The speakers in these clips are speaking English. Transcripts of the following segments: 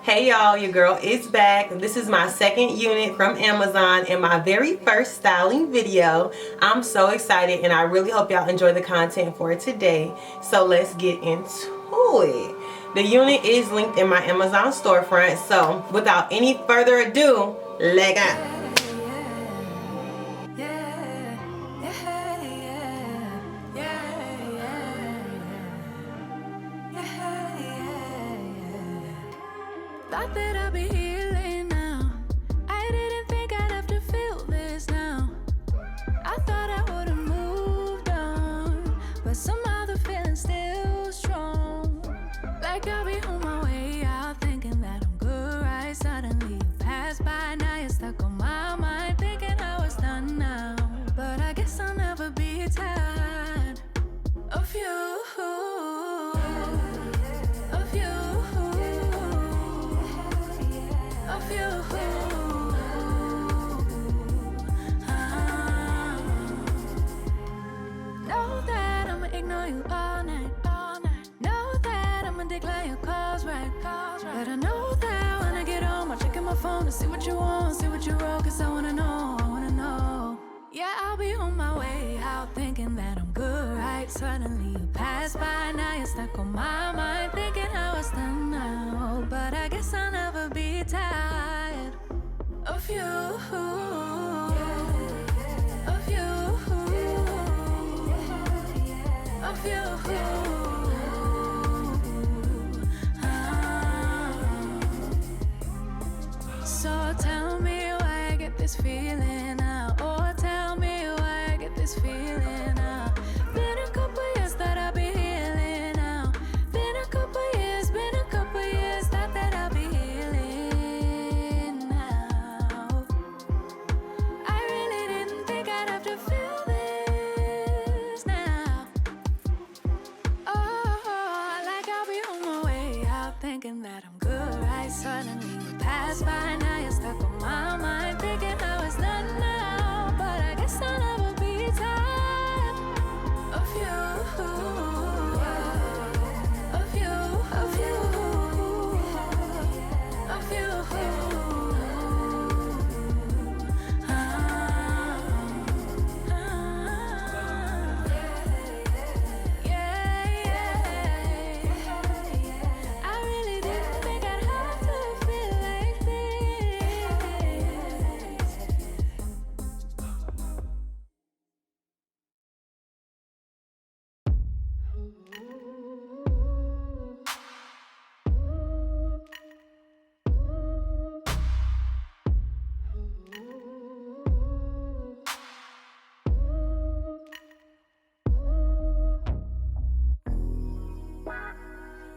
Hey y'all, your girl is back. This is my second unit from Amazon and my very first styling video. I'm so excited and I really hope y'all enjoy the content for today. So let's get into it. The unit is linked in my Amazon storefront. So without any further ado, let's go. Thought that I'd be healing now. I didn't think I'd have to feel this now. I thought I would've moved on, but somehow the feeling's still strong. Like I'll be on my way out, thinking that I'm good, right? Suddenly you pass by, now you're stuck on my mind, thinking I was done now. But I guess I'll never be tired of you. Know that I'ma ignore you all night. Know that I'ma decline your calls, right? But I know that when I get home, I'll check in my phone to see what you want, see what you wrote, cause I wanna know. Yeah, I'll be on my way out, thinking that I'm good, right? Suddenly you pass by, now you're stuck on my mind, thinking I was done now. But I guess I'll never be tired of you. Of you. So tell me why I get this feeling now. Or tell me why I get this feeling now. Been a couple years that I'll be healing now. Been a couple years that I'll be healing now. I really didn't think I'd have to feel this now. Oh, like I'll be on my way out, thinking that I'm good, right? Suddenly you pass by, now you're stuck on my mind, thinking I was done now. But I guess I'll never be tired of you.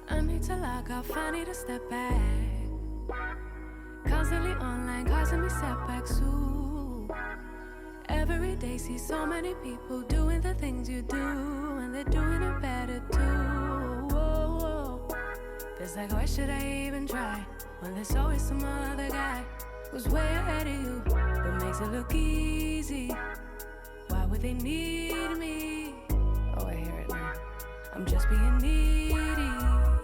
I need to log off, I need to step back. Constantly online, causing me setbacks too. Every day see so many people doing the things you do, and they're doing it better too. Whoa. Feels like, why should I even try, when there's always some other guy who's way ahead of you, but makes it look easy. Why would they need me? Oh, I hear it now. I'm just being needy.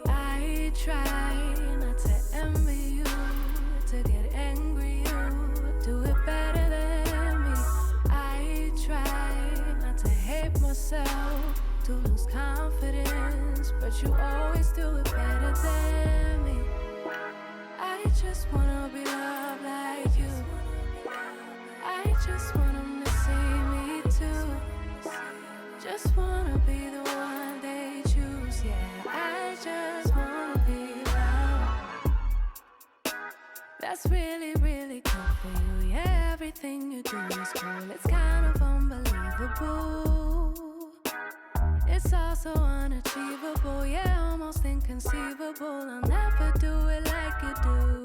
I try not to envy you, to get angry you do it better than me. I try not to hate myself, to lose confidence, but you always do it better than me. I just wanna be loved like you. I just want them to see me too. Just wanna be the one they choose. Yeah, I just wanna be loved. That's really, really cool for you. Yeah, everything you do is cool. It's kind of unbelievable. It's also unachievable. Yeah, almost inconceivable. I'll never do it like you do.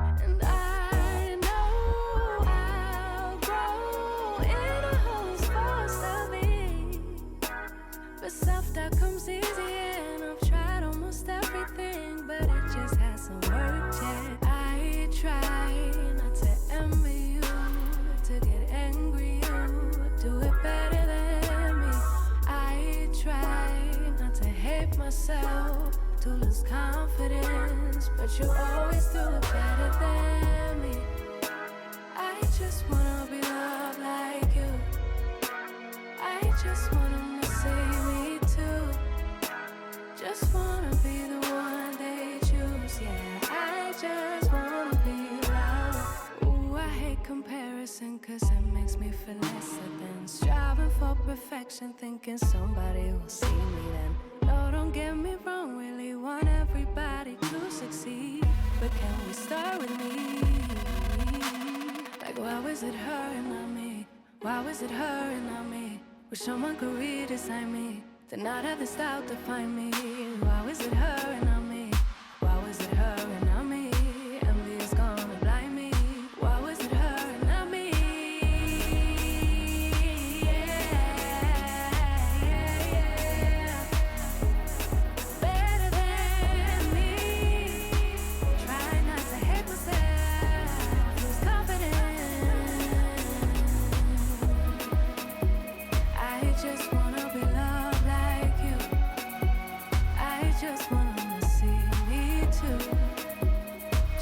And I know I'll grow in a who's supposed to be. But self-doubt comes easy, and I've tried almost everything, but it just hasn't worked yet. I try not to envy you, to get angry you do it better than me. I try not to hate myself, to lose confidence. but you always do it better than me. I just wanna be loved like you. I just want 'em to see me too. Just wanna be the one they choose. Yeah, I just wanna be loved. Ooh, I hate comparison, cause it makes me feel lesser than striving for perfection, thinking somebody will see me then. No, don't get me wrong, really want everybody to succeed, but can we start with me? Like, why was it her and not me? Why was it her and not me? Wish someone could redesign me, then I'd have the style to find me. Why was it her and not me? Why was it her and not me? Envy is gonna blind me. Why was it her and not me? Better than me. Try not to hate myself, lose confidence. I just wanna be loved like you. I just want 'em to see me too.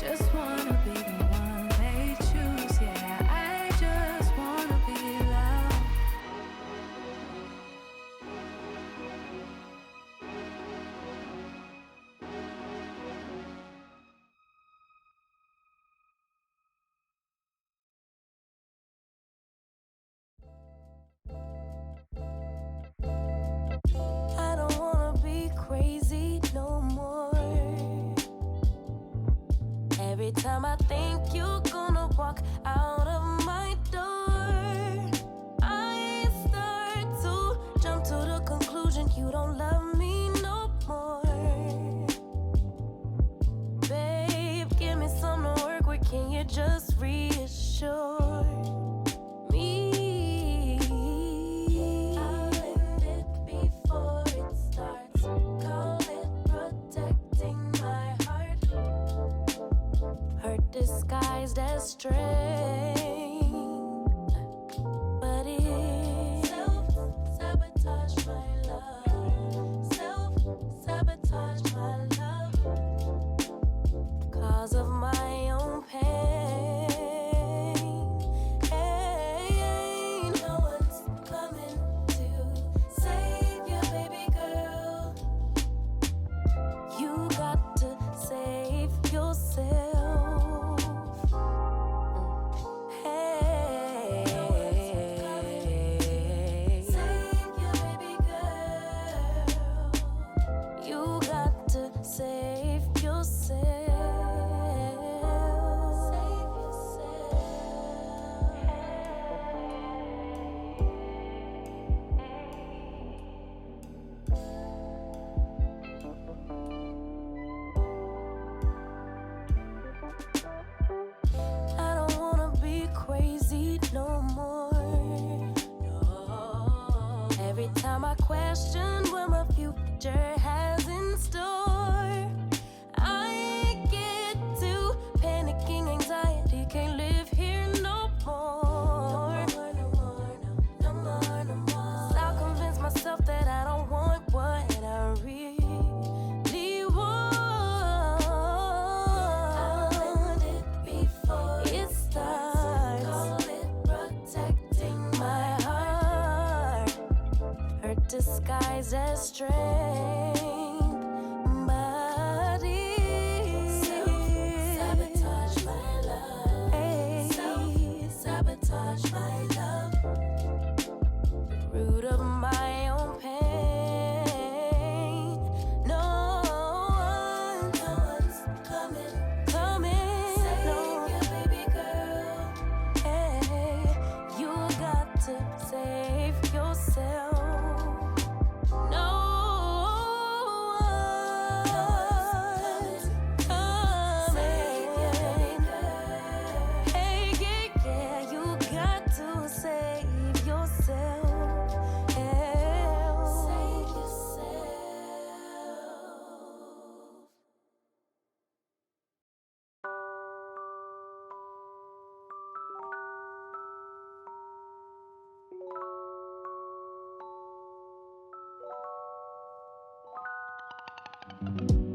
Just wanna be the one they choose. Yeah, I just wanna be loved. I don't wanna be crazy no more. Every time I think you're gonna walk out of my door, I start to jump to the conclusion you don't love me no more. Babe, give me some to work with, can you just reassure me? I'll end it before it starts. Call it protecting my heart. Hurt disguised as strength, but it's self-sabotage my love. Self-sabotage my love. Cause of my own pain. No one's coming to save you, baby girl. You got to save yourself. Hey, save you, baby girl. You got to save yourself. Save yourself. I don't wanna be crazy no more. Every time I question what my future has in store, I get to panicking anxiety, can't live here no more. No more. I'll convince myself that I don't want what I really want. I'll end it before it starts. Call it protecting my heart. Hurt disguised as strength, but it's self-sabotage my love. Self-sabotage my love. Root of my own pain. No one's coming. Save you, baby girl. Hey, you got to save yourself. No one's coming. Save you, baby girl. Hey, yeah, you got to save yourself. Save yourself.